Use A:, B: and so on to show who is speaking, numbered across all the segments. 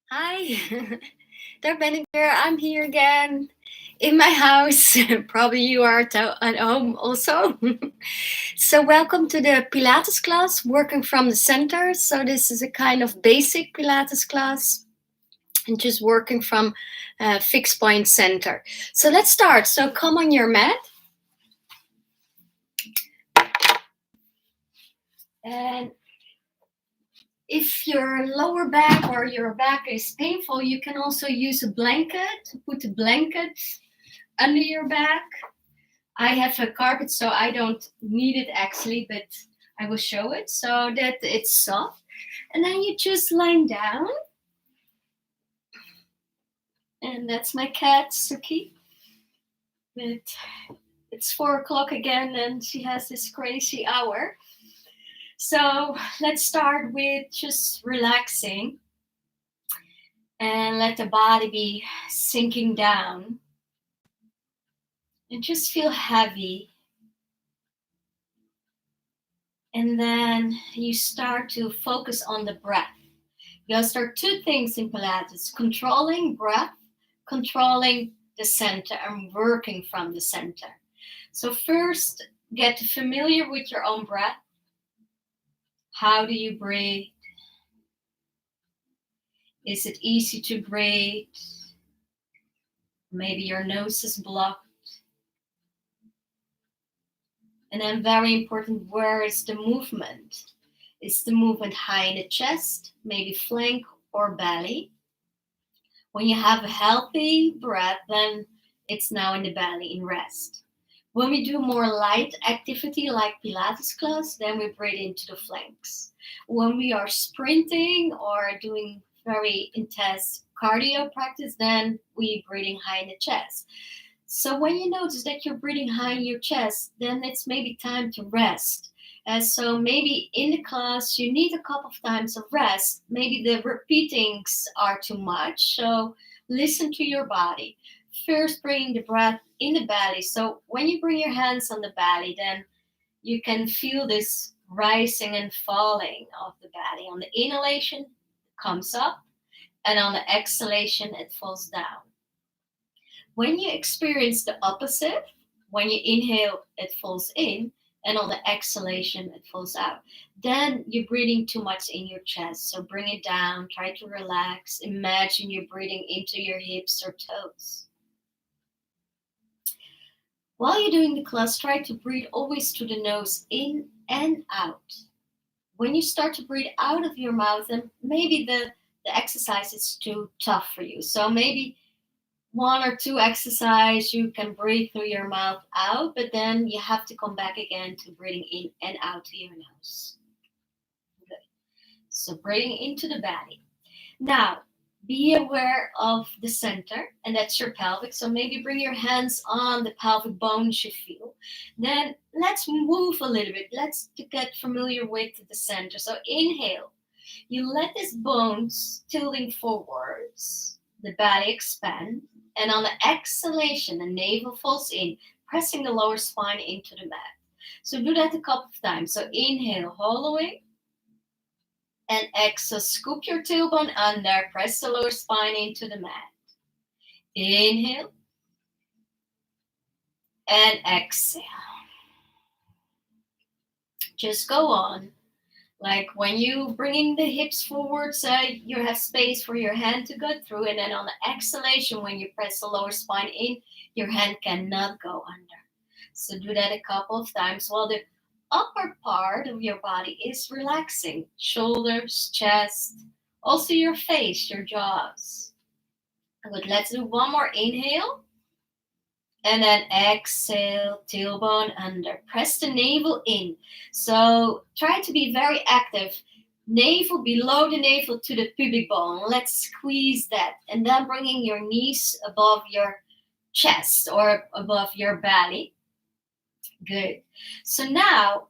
A: Hi, daar ben ik weer. I'm here again in my house. Probably you are at home also. So, welcome to the Pilates class, working from the center. So, this is a kind of basic Pilates class and just working from fixed point center. So, let's start. So, come on your mat. And if your lower back or your back is painful, you can also use a blanket. Put a blanket under your back. I have a carpet, so I don't need it actually, but I will show it so that it's soft. And then you just lie down. And that's my cat, Suki. But it's 4 o'clock again, and she has this crazy hour. So let's start with just relaxing and let the body be sinking down. And just feel heavy. And then you start to focus on the breath. Because there are two things in Pilates: controlling breath, controlling the center, and working from the center. So first, get familiar with your own breath. How do you breathe? Is it easy to breathe? Maybe your nose is blocked. And then very important, where is the movement? Is the movement high in the chest, maybe flank or belly? When you have a healthy breath, then it's now in the belly in rest. When we do more light activity like Pilates class, then we breathe into the flanks. When we are sprinting or doing very intense cardio practice, then we breathing high in the chest. So when you notice that you're breathing high in your chest, then it's maybe time to rest. And so maybe in the class you need a couple of times of rest. Maybe the repeatings are too much. So listen to your body. First, bring the breath in the belly. So when you bring your hands on the belly, then you can feel this rising and falling of the belly. On the inhalation, it comes up, and on the exhalation, it falls down. When you experience the opposite, when you inhale, it falls in, and on the exhalation, it falls out. Then you're breathing too much in your chest. So bring it down, try to relax. Imagine you're breathing into your hips or toes. While you're doing the class, try to breathe always through the nose, in and out. When you start to breathe out of your mouth, then maybe the exercise is too tough for you. So maybe one or two exercise you can breathe through your mouth out, but then you have to come back again to breathing in and out to your nose. Good. So breathing into the belly. Now, be aware of the center, and that's your pelvic. So maybe bring your hands on the pelvic bones you feel. Then let's move a little bit. Let's get familiar with the center. So inhale. You let these bones tilting forwards, the belly expand, and on the exhalation, the navel falls in, pressing the lower spine into the mat. So do that a couple of times. So inhale, hollowing, and exhale, scoop your tailbone under, press the lower spine into the mat. Inhale, and exhale. Just go on. Like when you bringing the hips forward, so you have space for your hand to go through, and then on the exhalation, when you press the lower spine in, your hand cannot go under. So do that a couple of times while the upper part of your body is relaxing. Shoulders, chest, also your face, your jaws. Good, let's do one more inhale. And then exhale, tailbone under. Press the navel in. So try to be very active. Navel below the navel to the pubic bone. Let's squeeze that. And then bringing your knees above your chest or above your belly. Good. So now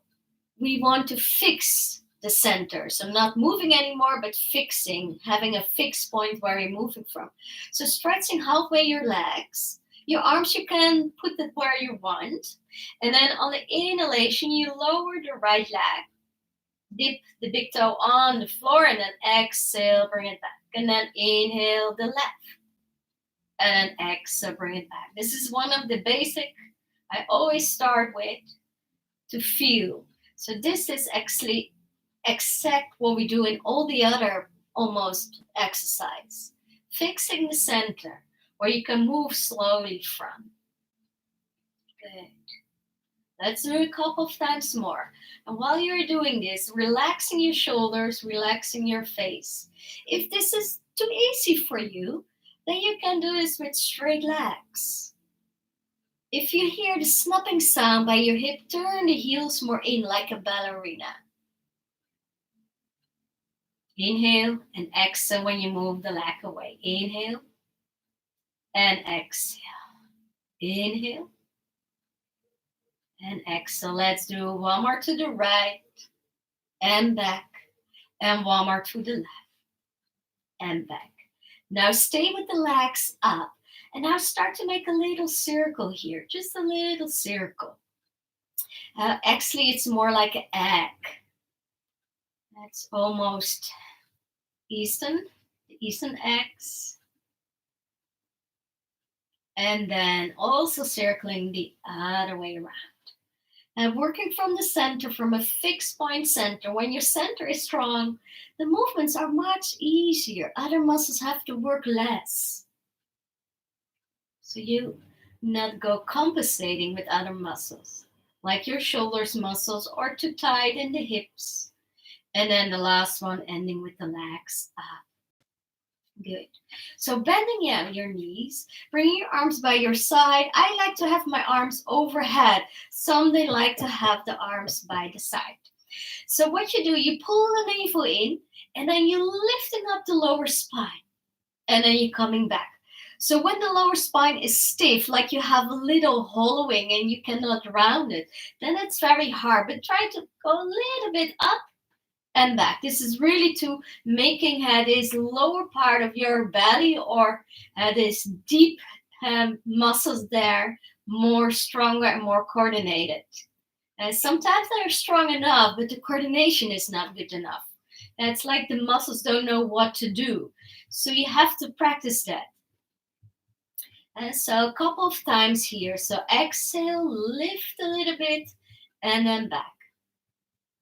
A: we want to fix the center. So not moving anymore, but fixing, having a fixed point where you're moving from. So stretching halfway your legs. Your arms, you can put it where you want. And then on the inhalation, you lower the right leg. Dip the big toe on the floor and then exhale, bring it back. And then inhale the left. And then exhale, bring it back. This is one of the basic I always start with to feel. So this is actually exact what we do in all the other almost exercise. Fixing the center where you can move slowly from. Good. Let's do it a couple of times more. And while you're doing this, relaxing your shoulders, relaxing your face. If this is too easy for you, then you can do this with straight legs. If you hear the snapping sound by your hip, turn the heels more in like a ballerina. Inhale and exhale when you move the leg away. Inhale and exhale. Inhale and exhale. Let's do one more to the right and back, and one more to the left and back. Now stay with the legs up, and now start to make a little circle here, just a little circle. Actually, it's more like an egg. That's almost Eastern eggs. And then also circling the other way around. And working from the center, from a fixed point center. When your center is strong, the movements are much easier. Other muscles have to work less. So you not go compensating with other muscles, like your shoulders muscles, or too tight in the hips. And then the last one ending with the legs up. Good. So bending out your knees, bringing your arms by your side. I like to have my arms overhead. Some they like to have the arms by the side. So what you do, you pull the navel in, and then you're lifting up the lower spine. And then you're coming back. So when the lower spine is stiff, like you have a little hollowing and you cannot round it, then it's very hard. But try to go a little bit up and back. This is really to making this lower part of your belly, or this deep muscles there, more stronger and more coordinated. And sometimes they're strong enough, but the coordination is not good enough. It's like the muscles don't know what to do. So you have to practice that. And so a couple of times here. So exhale, lift a little bit, and then back.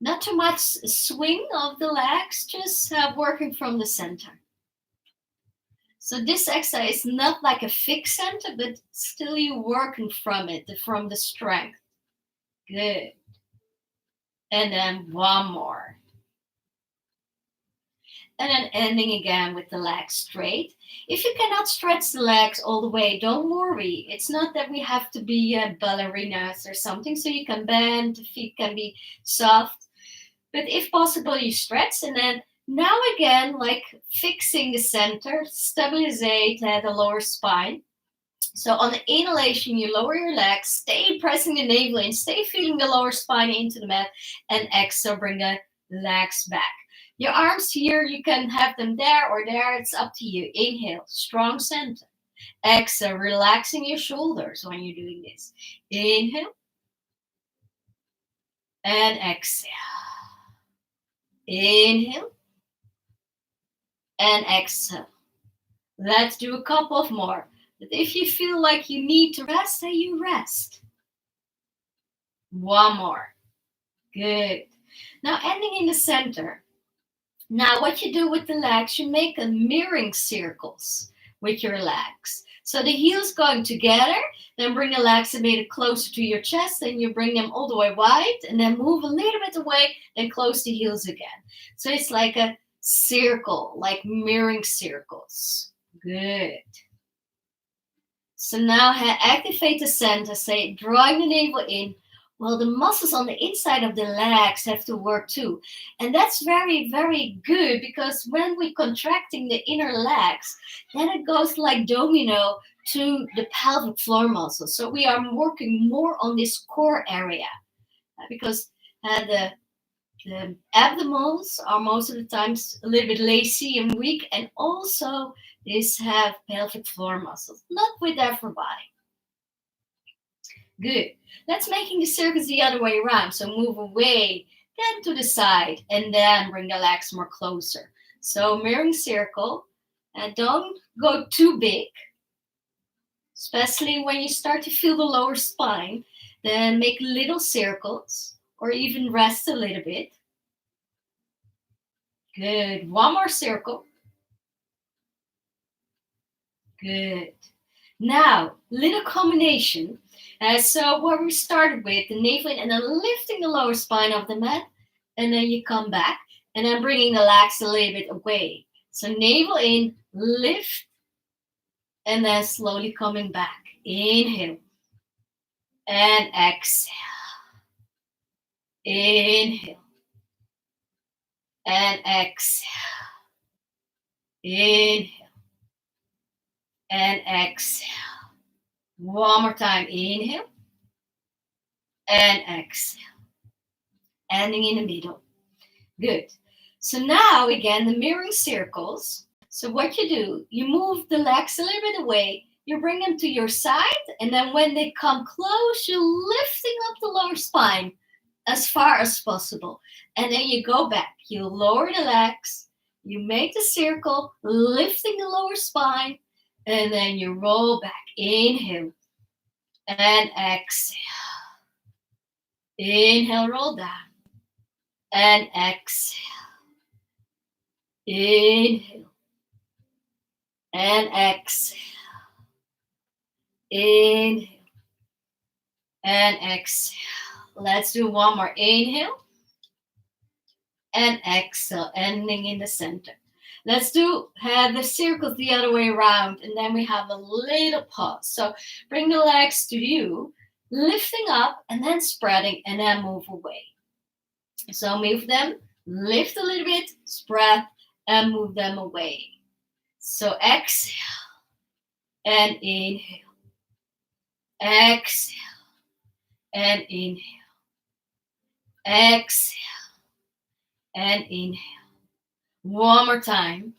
A: Not too much swing of the legs, just working from the center. So this exercise is not like a fixed center, but still you're working from it, from the strength. Good. And then one more. And then ending again with the legs straight. If you cannot stretch the legs all the way, don't worry. It's not that we have to be ballerinas or something, so you can bend, the feet can be soft. But if possible, you stretch, and then now again, like fixing the center, stabilize the lower spine. So on the inhalation, you lower your legs, stay pressing the navel in, stay feeling the lower spine into the mat, and exhale, bring the legs back. Your arms here, you can have them there or there, it's up to you. Inhale, strong center. Exhale, relaxing your shoulders when you're doing this. Inhale and exhale. Inhale and exhale. Let's do a couple of more. But if you feel like you need to rest, then you rest. One more. Good. Now ending in the center. Now what you do with the legs, you make a mirroring circles with your legs. So the heels going together, then bring the legs a bit closer to your chest, and you bring them all the way wide, and then move a little bit away, then close the heels again. So it's like a circle, like mirroring circles. Good. So now activate the center, say drawing the navel in. Well, the muscles on the inside of the legs have to work too. And that's very, very good, because when we're contracting the inner legs, then it goes like domino to the pelvic floor muscles. So we are working more on this core area, because the abdominals are most of the times a little bit lazy and weak, and also these have pelvic floor muscles, not with everybody. Good. Let's making the circles the other way around. So move away, then to the side, and then bring the legs more closer. So mirroring circle, And don't go too big, especially when you start to feel the lower spine. Then make little circles or even rest a little bit. Good. One more circle. Good. Now, little combination. So what we started with, the navel in, and then lifting the lower spine off the mat. And then you come back. And then bringing the legs a little bit away. So navel in, lift. And then slowly coming back. Inhale. And exhale. Inhale. And exhale. Inhale. And exhale. One more time. Inhale. And exhale. Ending in the middle. Good. So now, again, the mirroring circles. So what you do, you move the legs a little bit away. You bring them to your side. And then when they come close, you're lifting up the lower spine as far as possible. And then you go back. You lower the legs. You make the circle, lifting the lower spine. And then you roll back. Inhale. And exhale. Inhale, roll down. And exhale. Inhale. And exhale. Inhale. And exhale. Let's do one more. Inhale. And exhale, ending in the center. Let's do the circles the other way around, and then we have a little pause. So bring the legs to you, lifting up, and then spreading, and then move away. So move them, lift a little bit, spread, and move them away. So exhale, and inhale. Exhale, and inhale. Exhale, and inhale. One more time.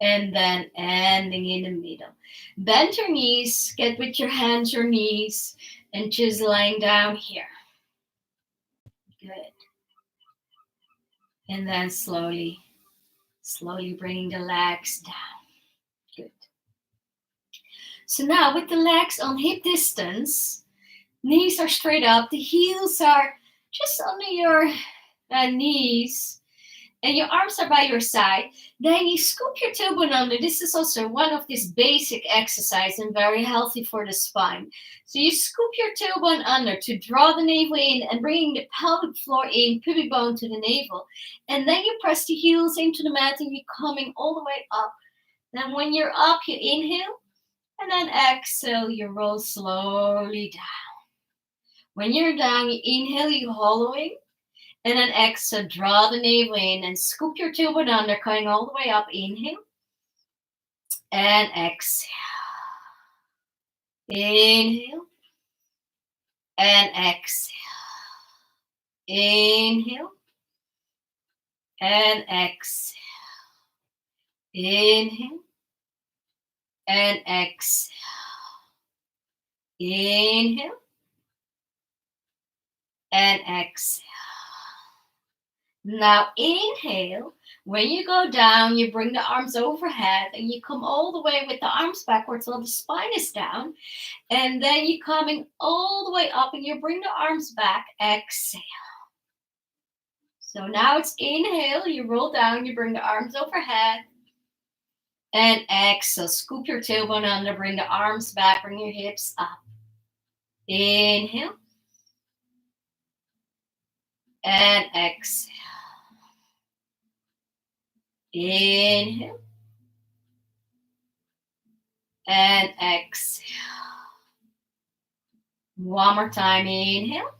A: And then ending in the middle. Bend your knees, get with your hands, your knees, and just lying down here. Good. And then slowly bringing the legs down. Good. So now with the legs on hip distance, knees are straight up, the heels are just under your knees, and your arms are by your side. Then you scoop your tailbone under. This is also one of these basic exercises and very healthy for the spine. So you scoop your tailbone under to draw the navel in and bringing the pelvic floor in, pubic bone to the navel. And then you press the heels into the mat and you're coming all the way up. Then when you're up, you inhale and then exhale, you roll slowly down. When you're down, you inhale, you hollowing. And then exhale, draw the navel in and scoop your tailbone under, going all the way up. Inhale. And exhale. Inhale. And exhale. Inhale. And exhale. Inhale. And exhale. Inhale. And exhale. Now inhale. When you go down, you bring the arms overhead and you come all the way with the arms backwards while the spine is down. And then you're coming all the way up and you bring the arms back. Exhale. So now it's inhale. You roll down. You bring the arms overhead. And exhale. Scoop your tailbone under. Bring the arms back. Bring your hips up. Inhale. And exhale. Inhale. And exhale. One more time. Inhale.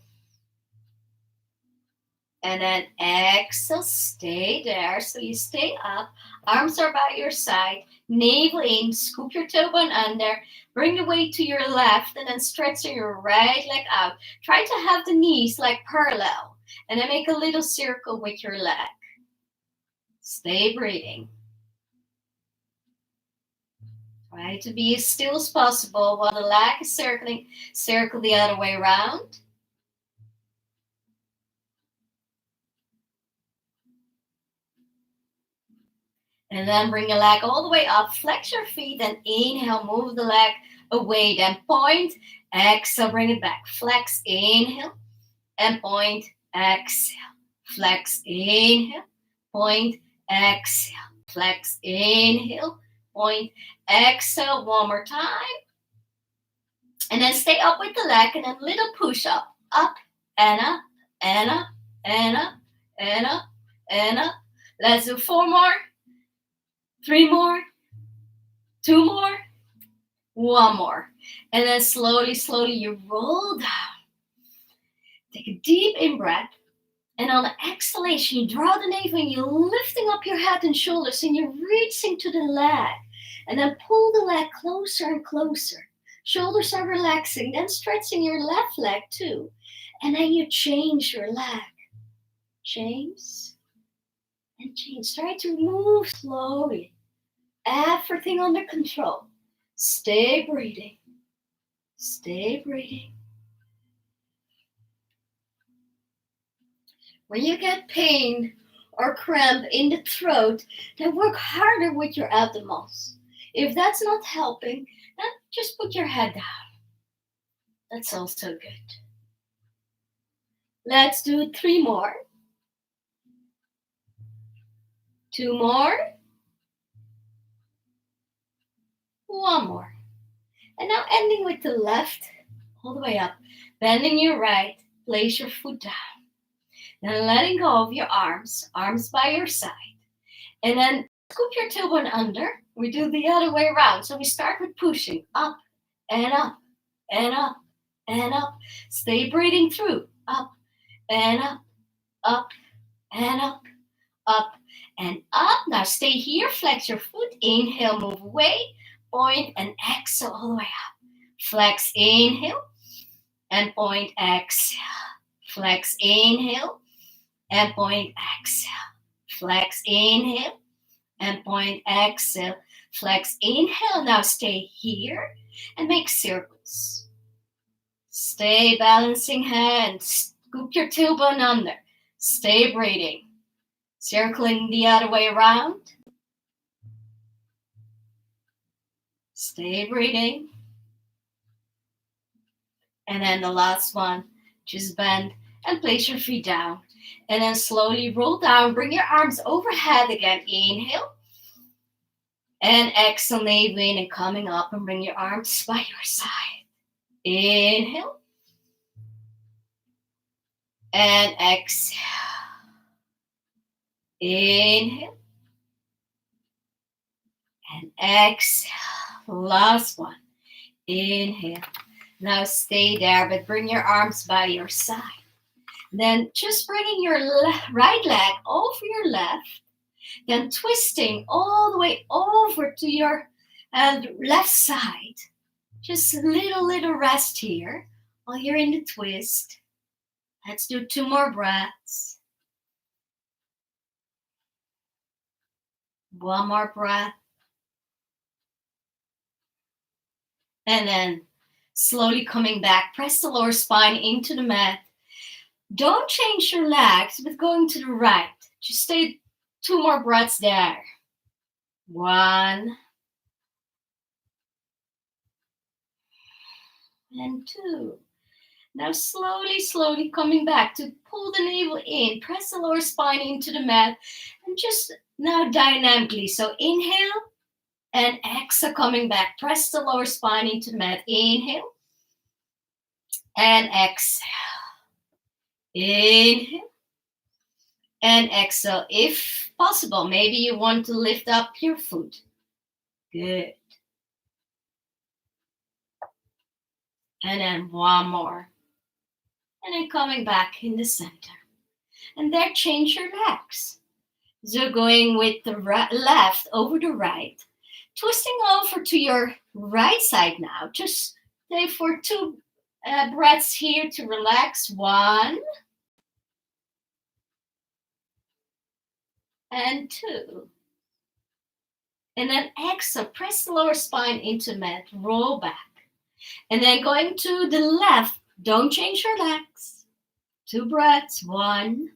A: And then exhale. Stay there. So you stay up. Arms are by your side. Navel in. Scoop your tailbone under. Bring the weight to your left. And then stretch your right leg out. Try to have the knees like parallel. And then make a little circle with your leg. Stay breathing. Try to be as still as possible while the leg is circling. Circle the other way around. And then bring your leg all the way up. Flex your feet and inhale. Move the leg away. Then point. Exhale. Bring it back. Flex. Inhale. And point. Exhale. Flex. Inhale. Point. Exhale. Flex. Inhale. Point. Exhale. One more time. And then stay up with the leg. And then little push up. Up and up and up and up and up and up. Let's do 4 more. 3 more, 2 more, 1 more. And then slowly, slowly you roll down. Take a deep in-breath. And on the exhalation, you draw the navel and you're lifting up your head and shoulders and you're reaching to the leg. And then pull the leg closer and closer. Shoulders are relaxing, then stretching your left leg too. And then you change your leg. Change and change. Try to move slowly. Everything under control. Stay breathing. Stay breathing. When you get pain or cramp in the throat, then work harder with your abdominals. If that's not helping, then just put your head down. That's also good. Let's do 3 more. 2 more. 1 more. And now ending with the left, all the way up. Bending your right, place your foot down. Then letting go of your arms by your side. And then scoop your tailbone under. We do the other way around. So we start with pushing up and up and up and up. Stay breathing through. Up and up, up and up, up and up. Now stay here, flex your foot. Inhale, move away. Point and exhale all the way up. Flex, inhale, and point, exhale. Flex, inhale, and point, exhale. Flex, inhale, and point, exhale. Flex, inhale. Now stay here and make circles. Stay balancing hands. Scoop your tailbone under. Stay breathing. Circling the other way around. Stay breathing. And then the last one, just bend and place your feet down. And then slowly roll down. Bring your arms overhead again. Inhale. And exhale, navel in and coming up and bring your arms by your side. Inhale. And exhale. Inhale. And exhale. Last one. Inhale. Now stay there, but bring your arms by your side. Then just bringing your right leg over your left. Then twisting all the way over to your left side. Just a little rest here while you're in the twist. Let's do 2 more breaths. 1 more breath. And then slowly coming back, press the lower spine into the mat. Don't change your legs, but going to the right. Just stay 2 more breaths there. 1 and 2. Now slowly coming back to pull the navel in. Press the lower spine into the mat. And just now dynamically. So inhale and exhale coming back. Press the lower spine into the mat. Inhale and exhale. Inhale and exhale. If possible, maybe you want to lift up your foot. Good. And then 1 more. And then coming back in the center. And there, change your legs. So going with the left over the right. Twisting over to your right side now. Just stay for 2 breaths here to relax. 1 and 2. And then exhale. Press the lower spine into the mat. Roll back. And then going to the left. Don't change your legs. 2 breaths. 1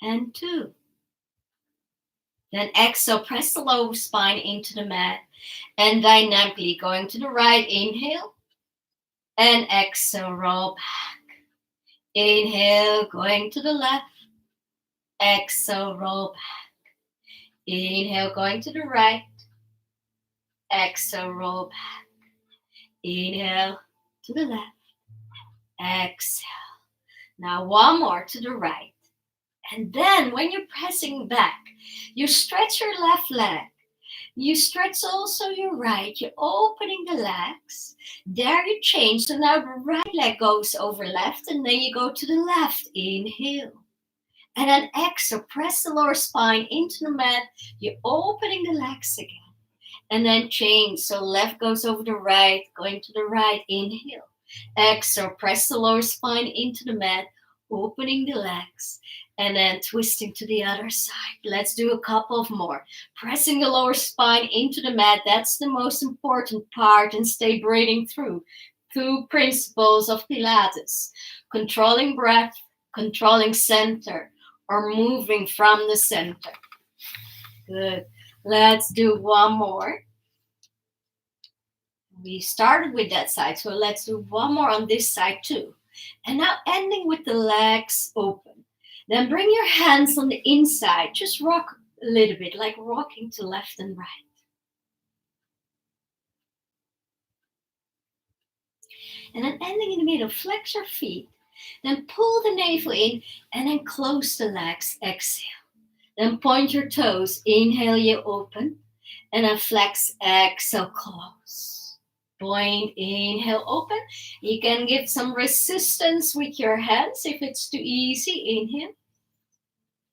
A: and 2. Then exhale, press the lower spine into the mat and dynamically going to the right, inhale, and exhale, roll back. Inhale, going to the left, exhale, roll back. Inhale, going to the right, exhale, roll back. Inhale to the left, exhale. Now one more to the right. And then when you're pressing back, you stretch your left leg. You stretch also your right. You're opening the legs. There you change. So now the right leg goes over left, and then you go to the left. Inhale. And then exhale. Press the lower spine into the mat. You're opening the legs again. And then change. So left goes over the right, going to the right. Inhale. Exhale. Press the lower spine into the mat, opening the legs. And then twisting to the other side. Let's do a couple of more. Pressing the lower spine into the mat. That's the most important part. And stay breathing through. 2 principles of Pilates. Controlling breath, controlling center, or moving from the center. Good. Let's do one more. We started with that side, so let's do one more on this side too. And now ending with the legs open. Then bring your hands on the inside. Just rock a little bit, like rocking to left and right. And then ending in the middle, flex your feet. Then pull the navel in and then close the legs. Exhale. Then point your toes. Inhale, you open. And then flex, exhale, close. Point, inhale, open. You can give some resistance with your hands if it's too easy. Inhale.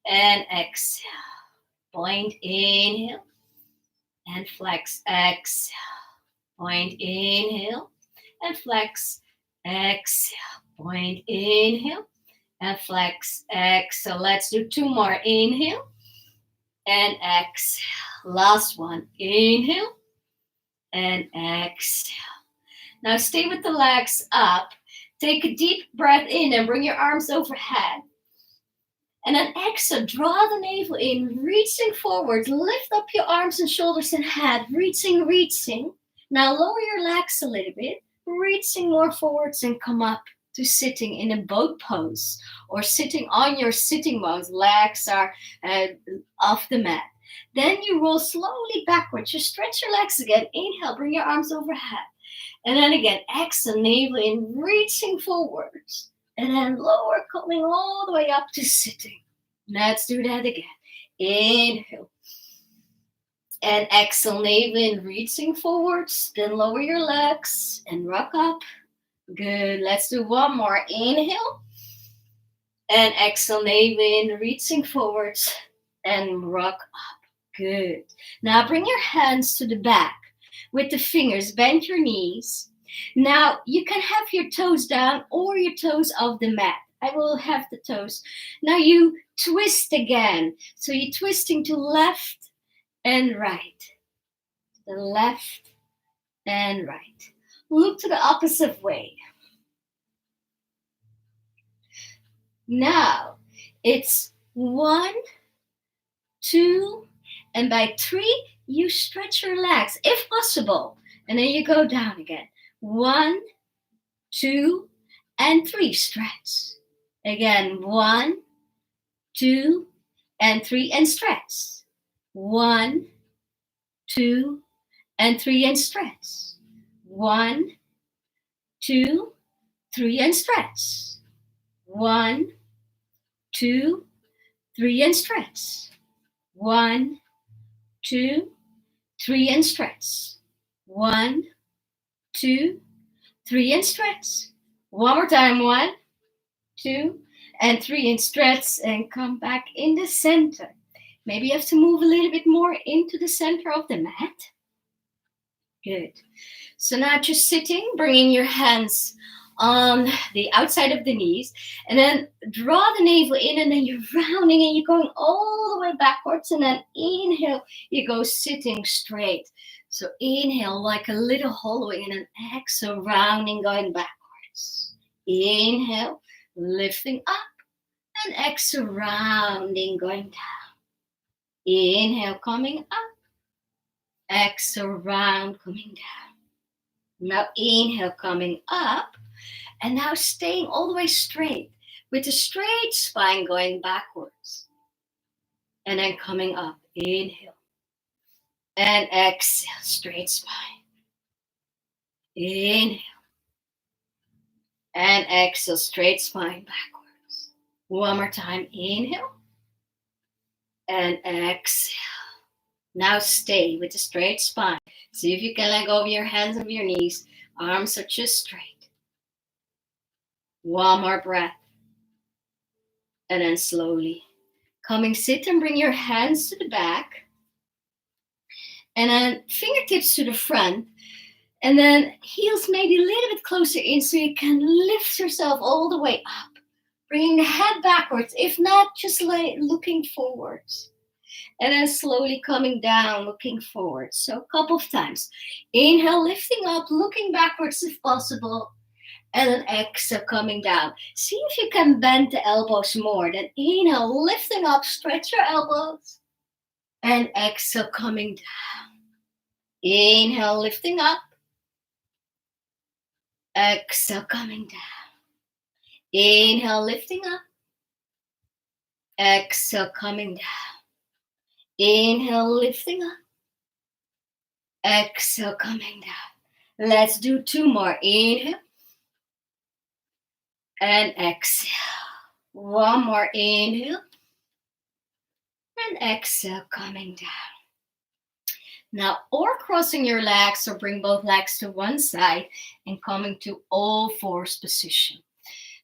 A: And exhale. Point, inhale. And flex, exhale. Point, inhale. And flex, exhale. Point, inhale. And flex, exhale. Let's do 2 more. Inhale. And exhale. Last one. Inhale. And exhale. Now stay with the legs up. Take a deep breath in and bring your arms overhead. And then exhale, draw the navel in, reaching forward. Lift up your arms and shoulders and head. Reaching, reaching. Now lower your legs a little bit. Reaching more forwards and come up to sitting in a boat pose. Or sitting on your sitting bones. Legs are off the mat. Then you roll slowly backwards. You stretch your legs again. Inhale, bring your arms overhead. And then again, exhale, navel in, reaching forwards. And then lower, coming all the way up to sitting. Let's do that again. Inhale. And exhale, navel in, reaching forwards. Then lower your legs and rock up. Good. Let's do one more. Inhale. And exhale, navel in, reaching forwards. And rock up. Good. Now bring your hands to the back. With the fingers, bend your knees. Now, you can have your toes down or your toes off the mat. I will have the toes. Now you twist again. So you're twisting to left and right. The left and right. Look to the opposite way. Now, it's 1, 2, and by 3, you stretch your legs, if possible. And then you go down again. 1, 2, and 3. Stretch. Again, 1, 2, and 3, and stretch. 1, 2, and 3, and stretch. 1, 2, 3, and stretch. 1, 2, 3, and stretch. 1, 2, 3, and stretch. 1, 2, 3, and stretch. One more time. 1, 2, and 3, and stretch, and come back in the center. Maybe you have to move a little bit more into the center of the mat. Good. So now just sitting, bringing your hands on the outside of the knees, and then draw the navel in, and then you're rounding and you're going all the way backwards, and then inhale, you go sitting straight. So inhale like a little hollowing, and then exhale, rounding, going backwards. Inhale, lifting up, And exhale, rounding, going down. Inhale, coming up. Exhale, round, coming down. Now inhale, coming up. And now staying all the way straight with a straight spine going backwards. And then coming up. Inhale. And exhale, straight spine. Inhale. And exhale, straight spine backwards. One more time. Inhale. And exhale. Now stay with a straight spine. See if you can let go of your hands and your knees. Arms are just straight. One more breath. And then slowly coming, sit and bring your hands to the back. And then fingertips to the front. And then heels maybe a little bit closer in so you can lift yourself all the way up. Bringing the head backwards. If not, just looking forwards. And then slowly coming down, looking forward. So a couple of times. Inhale, lifting up, looking backwards if possible. And then exhale, coming down. See if you can bend the elbows more. Then inhale, lifting up, stretch your elbows. And exhale, coming down. Inhale, lifting up. Exhale, coming down. Inhale, lifting up. Exhale, coming down. Inhale, lifting up. Exhale, coming down. Let's do two more. Inhale. And exhale. One more. Inhale. And exhale, coming down. Now, or crossing your legs or bring both legs to one side and coming to all fours position.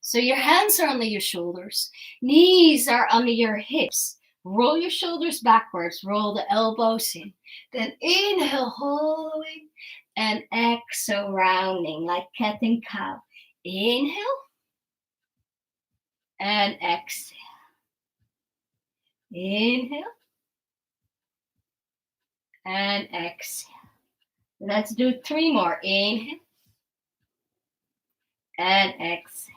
A: So your hands are under your shoulders. Knees are under your hips. Roll your shoulders backwards. Roll the elbows in. Then inhale, holding. And exhale, rounding like cat and cow. Inhale. And exhale. Inhale. And exhale. Let's do three more. Inhale. And exhale.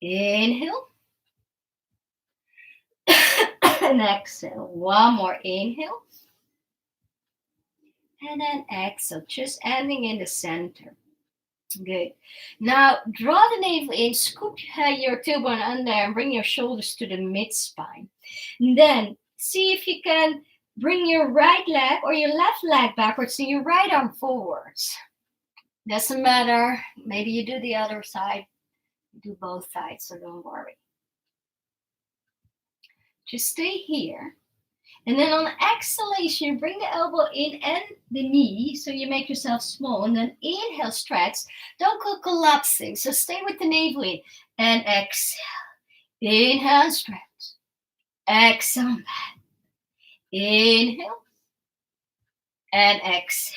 A: Inhale. And exhale. One more. Inhale. And then exhale. Just ending in the center. Good. Now draw the navel in. Scoop your tailbone under and bring your shoulders to the mid-spine. Then see if you can bring your right leg or your left leg backwards and your right arm forwards. Doesn't matter. Maybe you do the other side. Do both sides, so don't worry. Just stay here. And then on exhalation, you bring the elbow in and the knee, so you make yourself small. And then inhale, stretch. Don't go collapsing, so stay with the navel in. And exhale. Inhale and stretch. Exhale back. Inhale. And exhale.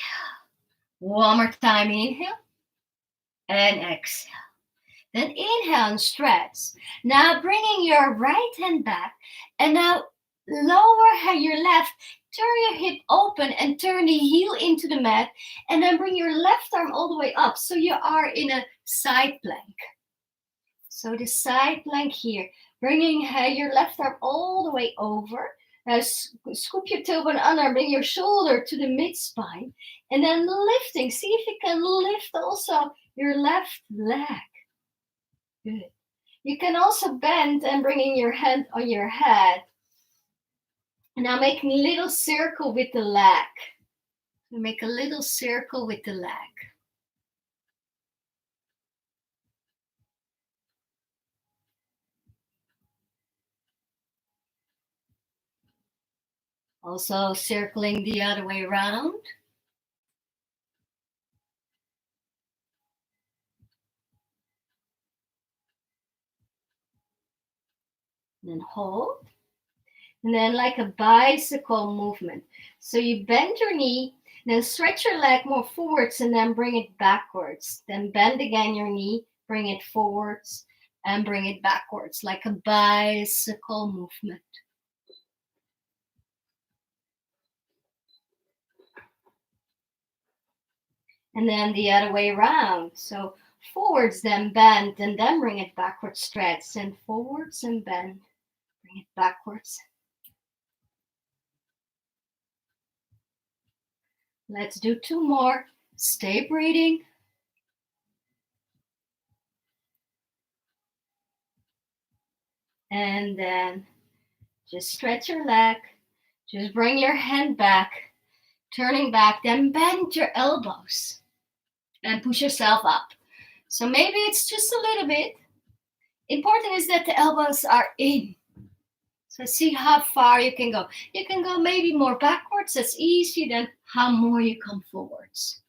A: One more time, inhale. And exhale. Then inhale and stretch. Now bringing your right hand back. And now lower your left. Turn your hip open and turn the heel into the mat. And then bring your left arm all the way up. So you are in a side plank. So the side plank here. Bringing your left arm all the way over. Now scoop your tailbone under. Bring your shoulder to the mid-spine. And then lifting. See if you can lift also your left leg. Good. You can also bend and bringing your hand on your head. Now making a little circle with the leg. Make a little circle with the leg. Also circling the other way around. Then hold. And then like a bicycle movement. So you bend your knee, then stretch your leg more forwards and then bring it backwards. Then bend again your knee, bring it forwards and bring it backwards like a bicycle movement. And then the other way around. So Forwards, then bend, and then bring it backwards, stretch, and forwards and bend, bring it backwards. Let's do 2 more. Stay breathing. And then just stretch your leg. Just bring your hand back, turning back, then bend your elbows and push yourself up. So maybe it's just a little bit. Important is that the elbows are in. So see how far you can go. You can go maybe more backwards. That's easy. Then how more you come forwards.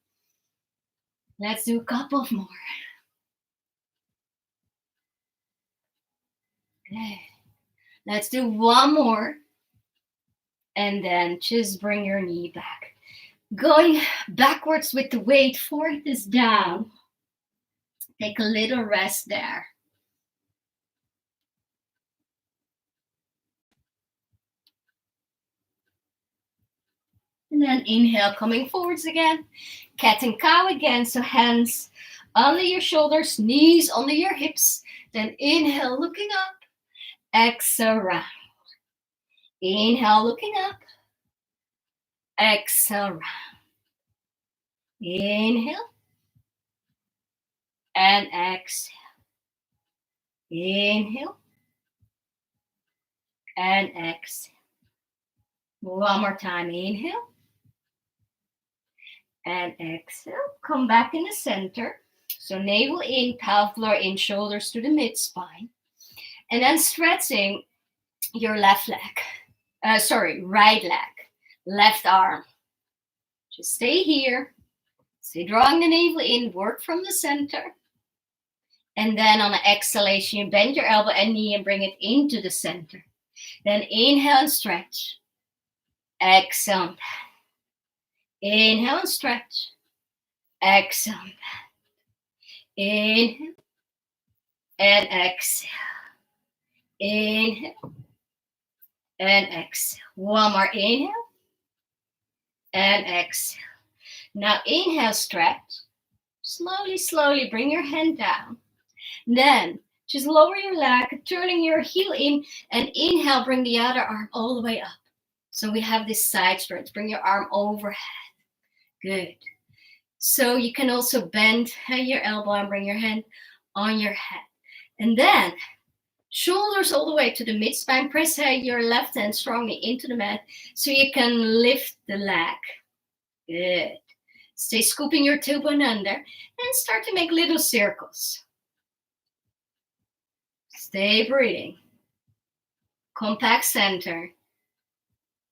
A: Let's do a couple more. Good. Let's do 1 more. And then just bring your knee back. Going backwards with the weight, forehead is down. Take a little rest there. And then inhale, coming forwards again. Cat and cow again. So hands under your shoulders, knees under your hips. Then inhale, looking up. Exhale, round. Inhale, looking up. Exhale, round. Inhale. And exhale. Inhale. And exhale. 1 more time. Inhale. And exhale. Come back in the center. So navel in, pelvic floor in, shoulders to the mid-spine. And then stretching your left leg. Right leg. Left arm. Just stay here. Stay drawing the navel in. Work from the center. And then on the exhalation, you bend your elbow and knee and bring it into the center. Then inhale and stretch. Exhale. Inhale and stretch. Exhale. Inhale. And exhale. Inhale. And exhale. 1 more inhale. And exhale. Now inhale, stretch. Slowly, slowly bring your hand down. Then just lower your leg, turning your heel in, and inhale, bring the other arm all the way up. So we have this side stretch. Bring your arm overhead. Good. So you can also bend your elbow and bring your hand on your head. And then shoulders all the way to the mid-spine. Press your left hand strongly into the mat so you can lift the leg. Good. Stay scooping your tailbone under and start to make little circles. Stay breathing. Compact center.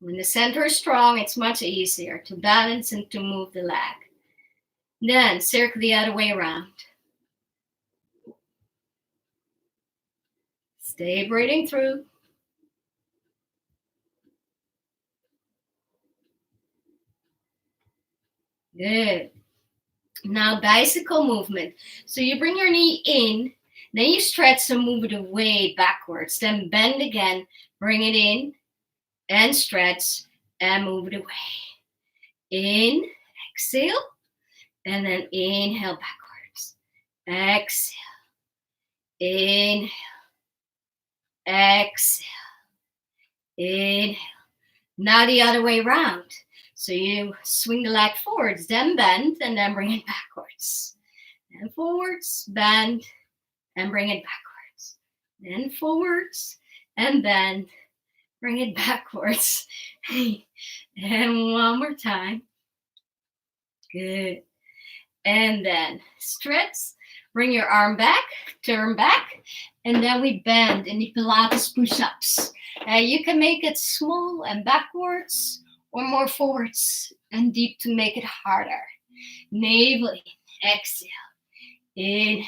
A: When the center is strong, it's much easier to balance and to move the leg. Then circle the other way around. Stay breathing through. Good. Now bicycle movement. So you bring your knee in, then you stretch and move it away backwards. Then bend again, bring it in, and stretch and move it away. In, exhale, and then inhale backwards. Exhale, inhale, exhale, inhale. Now the other way around. So you swing the leg forwards, then bend, and then bring it backwards. Then forwards, bend, and bring it backwards. Then forwards, and bend, bring it backwards. And 1 more time. Good. And then stretch. Bring your arm back, turn back, and then we bend in the Pilates push-ups. You can make it small and backwards, or more forwards and deep to make it harder. Navel in, exhale, inhale,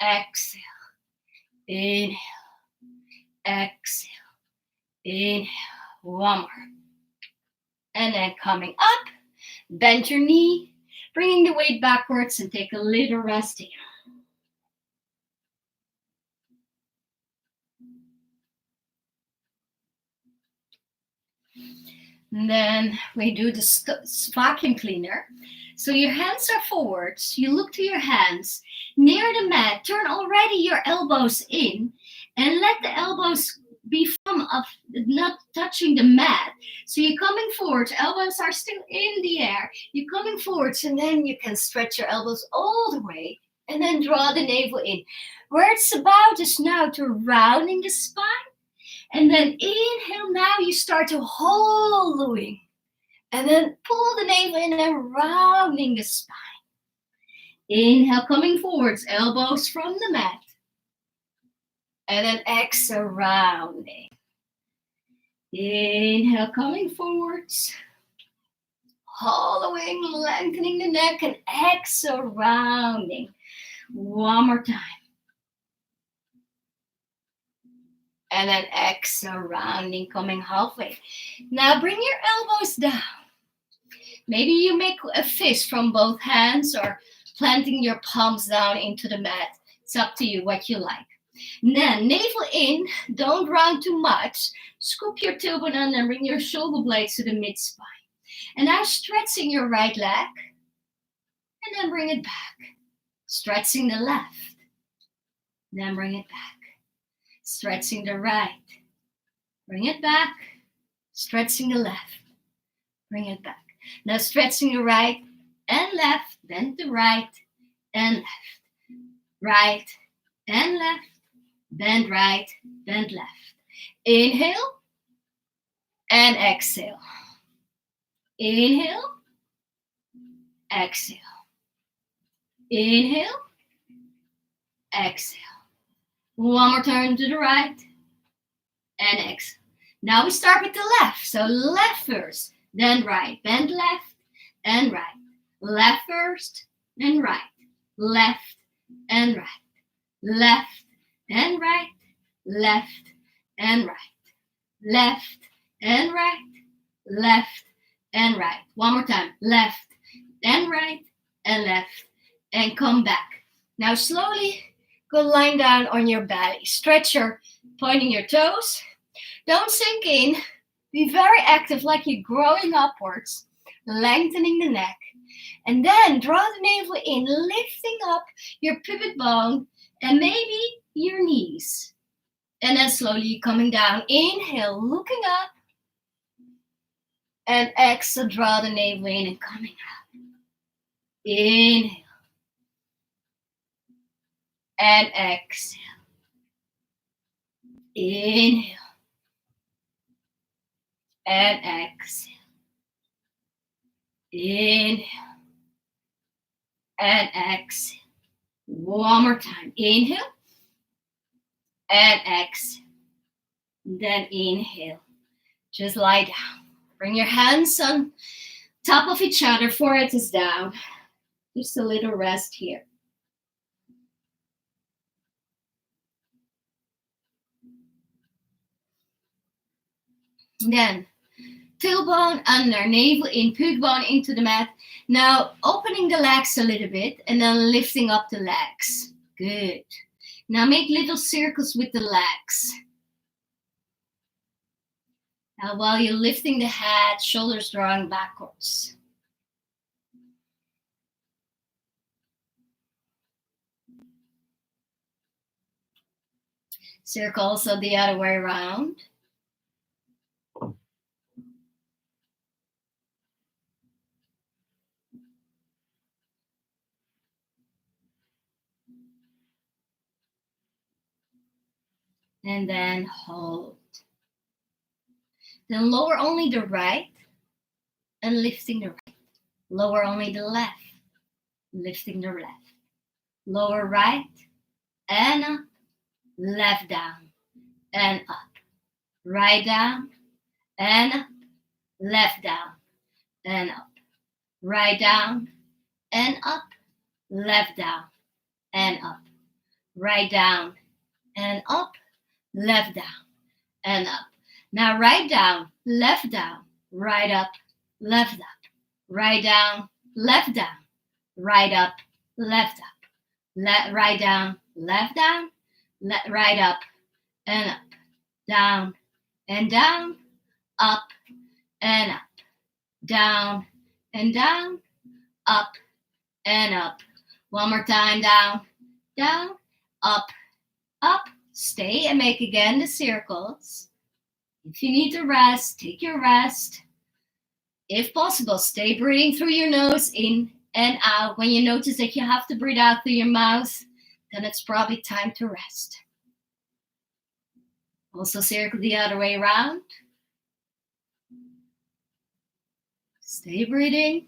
A: exhale, inhale, exhale, inhale. 1 more. And then coming up, bend your knee, bringing the weight backwards and take a little rest here. And then we do the vacuum cleaner. So your hands are forwards. You look to your hands near the mat. Turn already your elbows in and let the elbows be from up, not touching the mat. So you're coming forwards. Elbows are still in the air. You're coming forwards, and then you can stretch your elbows all the way and then draw the navel in. Where it's about is now to rounding the spine. And then inhale, now you start to hollowing. And then pull the navel in and rounding the spine. Inhale, coming forwards, elbows from the mat. And then exhale, rounding. Inhale, coming forwards. Hollowing, lengthening the neck, and exhale, rounding. One more time. And then exhale, rounding, coming halfway. Now bring your elbows down. Maybe you make a fist from both hands or planting your palms down into the mat. It's up to you what you like. And then navel in, don't round too much. Scoop your tailbone under and bring your shoulder blades to the mid-spine. And now stretching your right leg. And then bring it back. Stretching the left. Then bring it back. Stretching the right. Bring it back. Stretching the left. Bring it back. Now stretching the right and left. Bend the right and left. Right and left. Bend right. Bend left. Inhale and exhale. Inhale. Exhale. Inhale. Exhale. One more turn to the right. And exhale. Now we start with the left. So left first, then right. Bend left and right. Left first, then right. Left and right. Left and right. Left and right. Left and right. Left and right. One more time. Left and right and left. And come back. Now slowly go lying down on your belly. Stretch your, pointing your toes. Don't sink in. Be very active like you're growing upwards. Lengthening the neck. And then draw the navel in, lifting up your pivot bone and maybe your knees. And then slowly coming down. Inhale, looking up. And exhale, draw the navel in and coming out. Inhale. And exhale. Inhale. And exhale. Inhale. And exhale. One more time. Inhale. And exhale. Then inhale. Just lie down. Bring your hands on top of each other. Forehead is down. Just a little rest here. Then tailbone under, navel in, pubic bone into the mat. Now opening the legs a little bit and then lifting up the legs. Good. Now make little circles with the legs. Now while you're lifting the head, shoulders drawing backwards. Circle also the other way around. And then hold. Then lower only the right and lifting the right. Lower only the left, lifting the left. Lower right and up, left down and up. Right down and up, left down and up. Right down and up, left down and up. Right down and up, left down and up. Now right down, right up, left up. Right down, right up, left up. Right down, right up and up. Down and down, up and up. Down and down, up and up. One more time, down, down, up, up. Stay and make again the circles. If you need to rest, take your rest. If possible, stay breathing through your nose, in and out. When you notice that you have to breathe out through your mouth, then it's probably time to rest. Also circle the other way around. Stay breathing.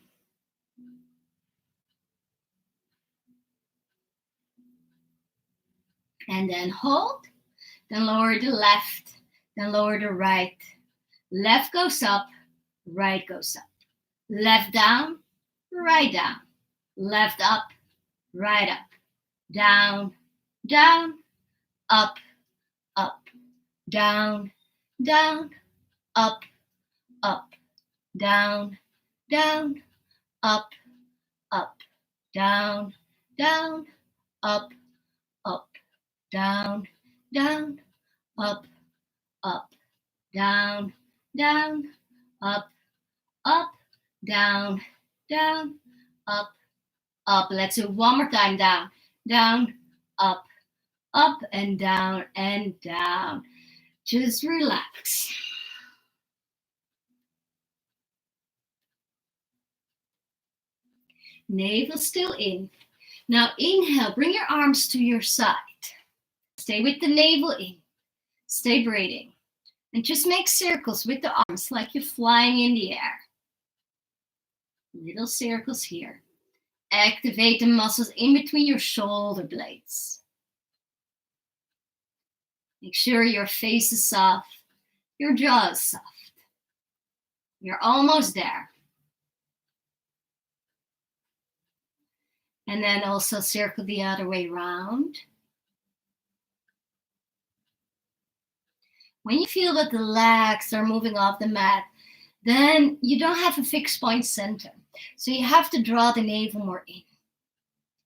A: And then hold. Then lower the left. Then lower the right. Left goes up. Right goes up. Left down. Right down. Left up. Right up. Down. Down. Up. Up. Down. Down. Up. Up. Down. Down. Up. Up. Down. Down. Up. Up. Down. Down. Up. Up. Down. Down. Up. Up. Down. Down. Up. Up. Let's do one more time. Down. Down. Up. Up and down and down. Just relax. Navel still in. Now inhale, bring your arms to your side. Stay with the navel in. Stay breathing. And just make circles with the arms like you're flying in the air. Little circles here. Activate the muscles in between your shoulder blades. Make sure your face is soft, your jaw is soft. You're almost there. And then also circle the other way around. When you feel that the legs are moving off the mat, then you don't have a fixed point center. So you have to draw the navel more in.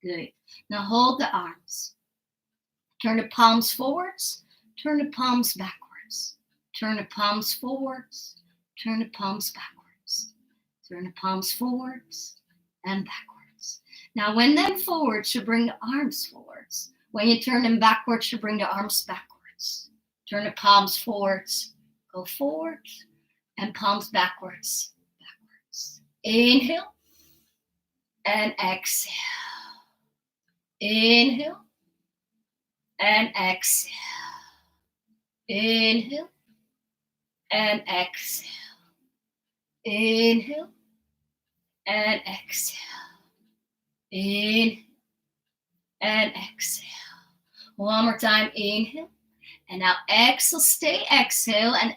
A: Good. Now hold the arms. Turn the palms forwards. Turn the palms backwards. Turn the palms forwards. Turn the palms backwards. Turn the palms forwards and backwards. Now when them forwards, you bring the arms forwards. When you turn them backwards, you bring the arms backwards. Turn the palms forwards. Go forwards and palms backwards. Backwards. Inhale and exhale. Inhale and exhale. Inhale and exhale. Inhale and exhale. Inhale and exhale. One more time. Inhale. And now exhale. Exhale and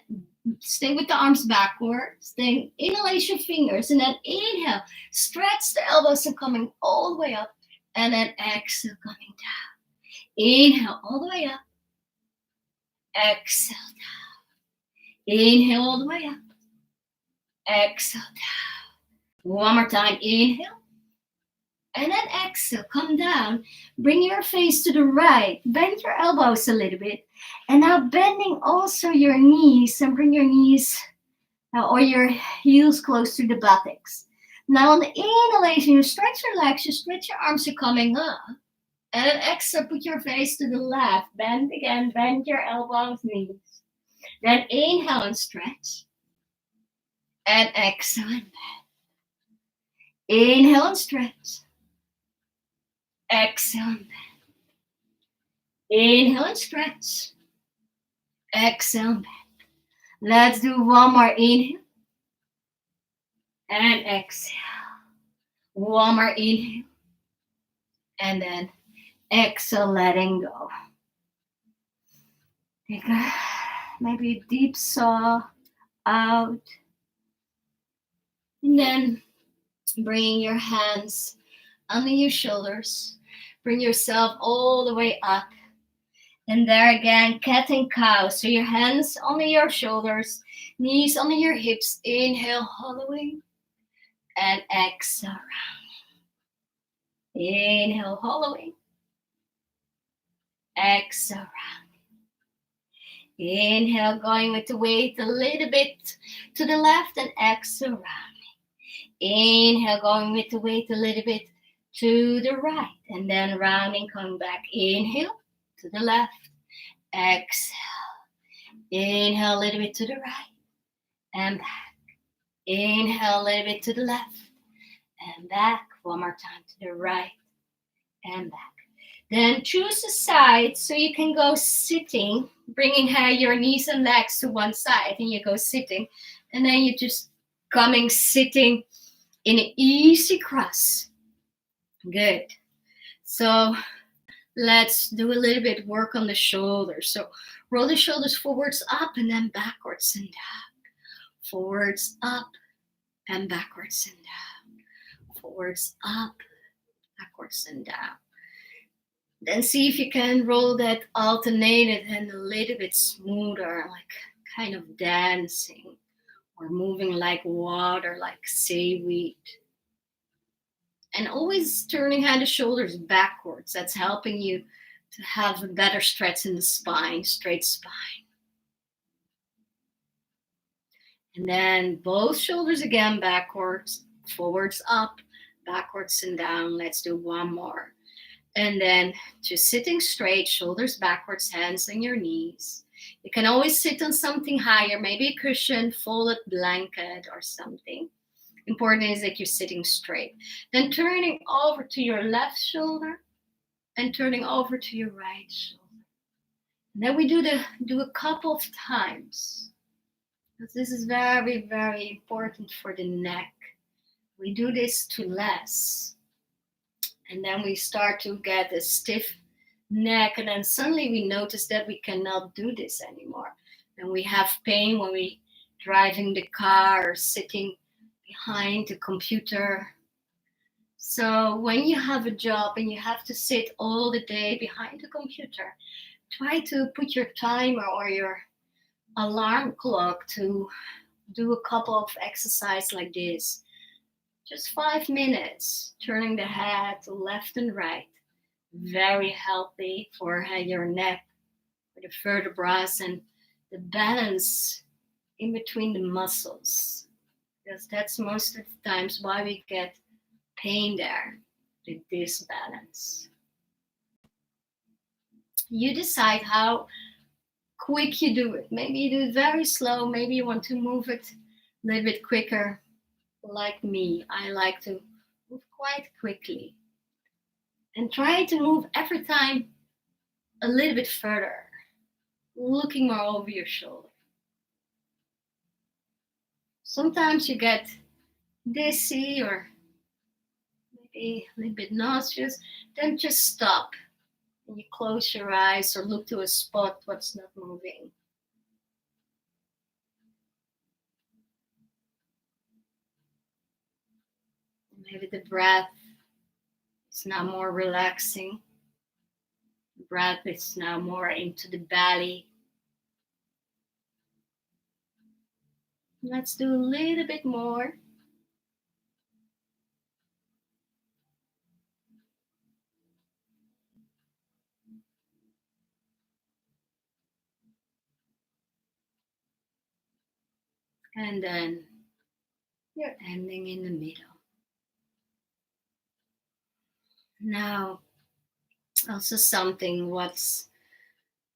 A: stay with the arms backwards. Then interlace your fingers and then inhale. Stretch the elbows and coming all the way up. And then exhale, coming down. Inhale all the way up. Exhale down. Inhale all the way up. Exhale down. One more time. Inhale. And then exhale. Come down. Bring your face to the right. Bend your elbows a little bit. And now bending also your knees. And bring your knees or your heels close to the buttocks. Now on the inhalation, you stretch your legs. You stretch your arms. You're coming up. And then exhale, put your face to the left. Bend again, bend your elbows, knees. Then inhale and stretch. And exhale and bend. Inhale and stretch. Exhale and bend. Inhale and stretch. Exhale and bend. Let's do one more inhale. And exhale. One more inhale. And then exhale, letting go. Take maybe a deep sigh out. And then bring your hands under your shoulders. Bring yourself all the way up. And there again, cat and cow. So your hands under your shoulders, knees under your hips. Inhale, hollowing. And exhale, rounding. Inhale, hollowing. Exhale, rounding. Inhale, going with the weight a little bit to the left, and exhale, rounding. Inhale, going with the weight a little bit to the right, and then rounding, coming back. Inhale to the left, exhale. Inhale a little bit to the right, and back. Inhale a little bit to the left, and back. One more time to the right, and back. Then choose a side so you can go sitting, bringing your knees and legs to one side, and you go sitting. And then you just coming sitting in an easy cross. Good. So let's do a little bit work on the shoulders. So roll the shoulders forwards up and then backwards and down. Forwards up and backwards and down. Forwards up, backwards and down. Then see if you can roll that alternated and a little bit smoother, like kind of dancing or moving like water, like seaweed. And always turning the shoulders backwards. That's helping you to have a better stretch in the spine, straight spine. And then both shoulders again backwards, forwards up, backwards and down. Let's do one more. And then just sitting straight, shoulders backwards, hands on your knees. You can always sit on something higher, maybe a cushion, folded blanket or something. Important is that you're sitting straight. Then turning over to your left shoulder and turning over to your right shoulder. And then we do a couple of times. Because this is very, very important for the neck. We do this to less. And then we start to get a stiff neck, and then suddenly we notice that we cannot do this anymore. And we have pain when we driving the car or sitting behind the computer. So when you have a job and you have to sit all the day behind the computer, try to put your timer or your alarm clock to do a couple of exercises like this. Just 5 minutes, turning the head to left and right. Very healthy for your neck, for the vertebrae and the balance in between the muscles. Because that's most of the times why we get pain there, the disbalance. You decide how quick you do it. Maybe you do it very slow. Maybe you want to move it a little bit quicker. Like me, I like to move quite quickly. And try to move every time a little bit further, looking more over your shoulder. Sometimes you get dizzy or maybe a little bit nauseous, then just stop. And you close your eyes or look to a spot what's not moving. Maybe the breath is now more relaxing. The breath is now more into the belly. Let's do a little bit more. And then you're ending in the middle. Now, also something what's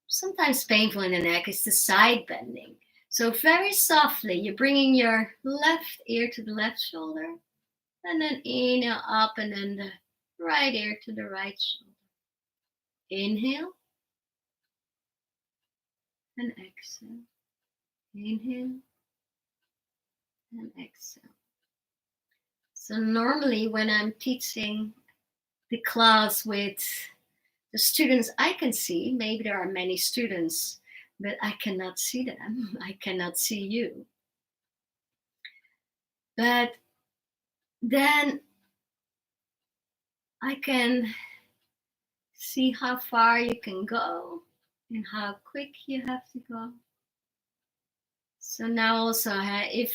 A: sometimes painful in the neck is the side bending. So very softly, you're bringing your left ear to the left shoulder, and then inhale up, and then the right ear to the right shoulder. Inhale, and exhale. Inhale, and exhale. So normally when I'm teaching the class with the students I can see, maybe there are many students, but I cannot see them. I cannot see you. But then I can see how far you can go and how quick you have to go. So now also, if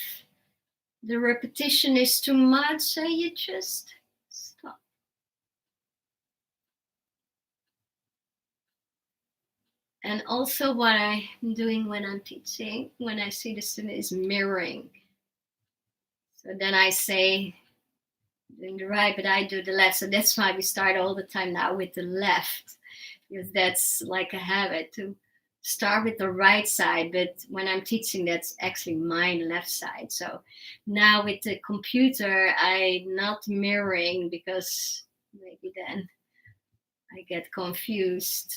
A: the repetition is too much, you just stop. And also what I'm doing when I'm teaching, when I see the student, is mirroring. So then I say, doing the right, but I do the left. So that's why we start all the time now with the left, because that's like a habit to start with the right side. But when I'm teaching, that's actually my left side. So now with the computer, I'm not mirroring because maybe then I get confused.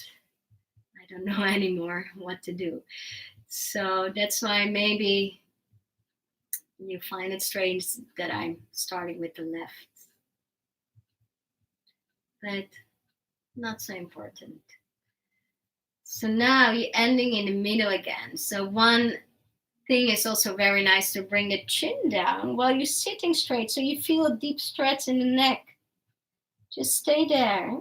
A: I don't know anymore what to do. So that's why maybe you find it strange that I'm starting with the left. But not so important. So now you're ending in the middle again. So one thing is also very nice to bring the chin down while you're sitting straight, so you feel a deep stretch in the neck. Just stay there.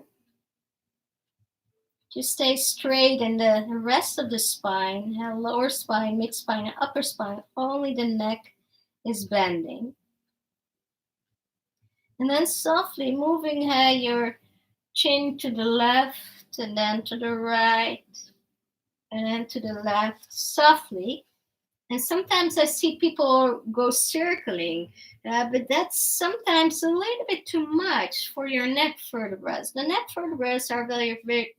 A: Just stay straight, and the rest of the spine, lower spine, mid spine, and upper spine, only the neck is bending. And then softly moving your chin to the left, and then to the right, and then to the left, softly. And sometimes I see people go circling, but that's sometimes a little bit too much for your neck vertebrae. The neck vertebrae are very, very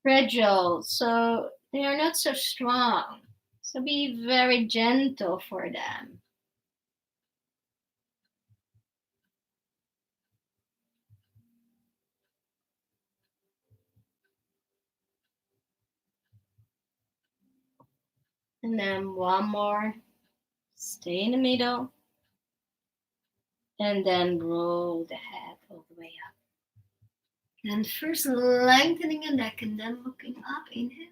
A: fragile, so they are not so strong. So be very gentle for them. And then one more. Stay in the middle. And then roll the head all the way up. And first lengthening the neck and then looking up. Inhale.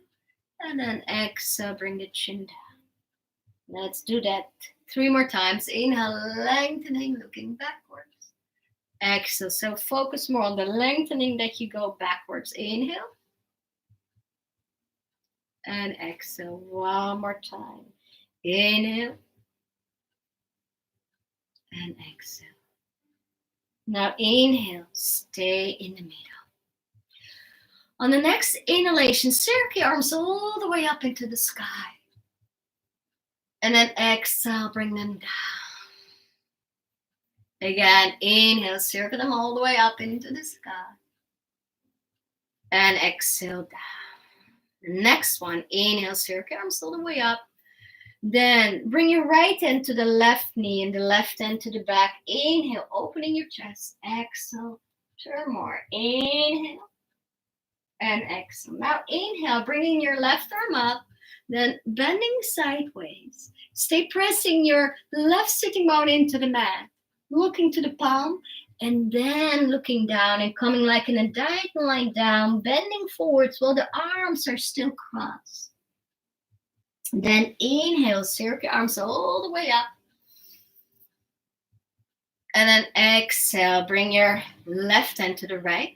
A: And then exhale, bring the chin down. Let's do that 3 more times. Inhale, lengthening, looking backwards. Exhale. So focus more on the lengthening that you go backwards. Inhale. And exhale. One more time. Inhale. And exhale. Now inhale. Stay in the middle. On the next inhalation, circle your arms all the way up into the sky. And then exhale, bring them down. Again, inhale, circle them all the way up into the sky. And exhale down. The next one, inhale, circle your arms all the way up. Then bring your right hand to the left knee and the left hand to the back. Inhale, opening your chest. Exhale, turn more. Inhale. And exhale. Now inhale, bringing your left arm up, then bending sideways. Stay pressing your left sitting bone into the mat, looking to the palm, and then looking down and coming like in a diagonal line down, bending forwards while the arms are still crossed. Then inhale, circle your arms all the way up. And then exhale, bring your left hand to the right,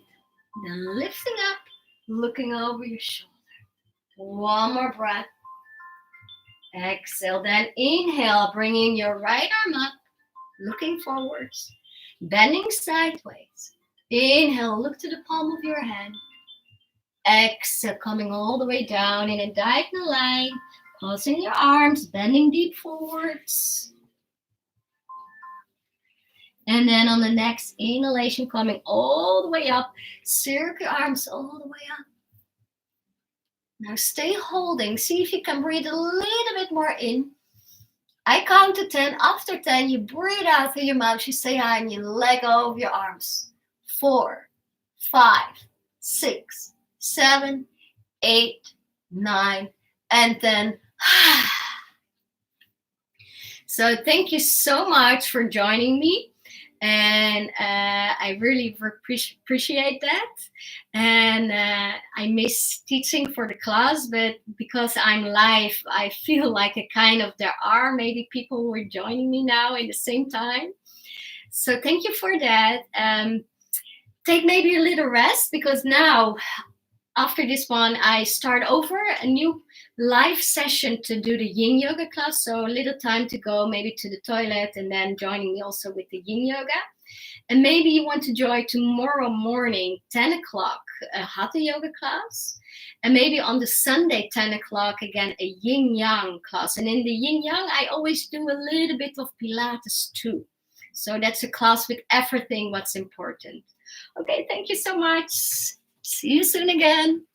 A: then lifting up, looking over your shoulder. One more breath. Exhale, then inhale, bringing your right arm up, looking forwards, bending sideways. Inhale, look to the palm of your hand. Exhale, coming all the way down in a diagonal line, crossing your arms, bending deep forwards. And then on the next inhalation, coming all the way up, circle your arms all the way up. Now stay holding. See if you can breathe a little bit more in. I count to 10. After 10, you breathe out through your mouth. You say hi and you let go of your arms. 4, 5, 6, 7, 8, 9, and 10. So thank you so much for joining me. And I really appreciate that. And I miss teaching for the class, but because I'm live, I feel like there are maybe people who are joining me now at the same time. So thank you for that. Take maybe a little rest, because now, after this one, I start over a new live session to do the yin yoga class. So a little time to go maybe to the toilet and then joining me also with the yin yoga. And maybe you want to join tomorrow morning, 10 o'clock, a Hatha yoga class. And maybe on the Sunday, 10 o'clock, again, a yin yang class. And in the yin yang, I always do a little bit of Pilates too. So that's a class with everything what's important. Okay, thank you so much. See you soon again.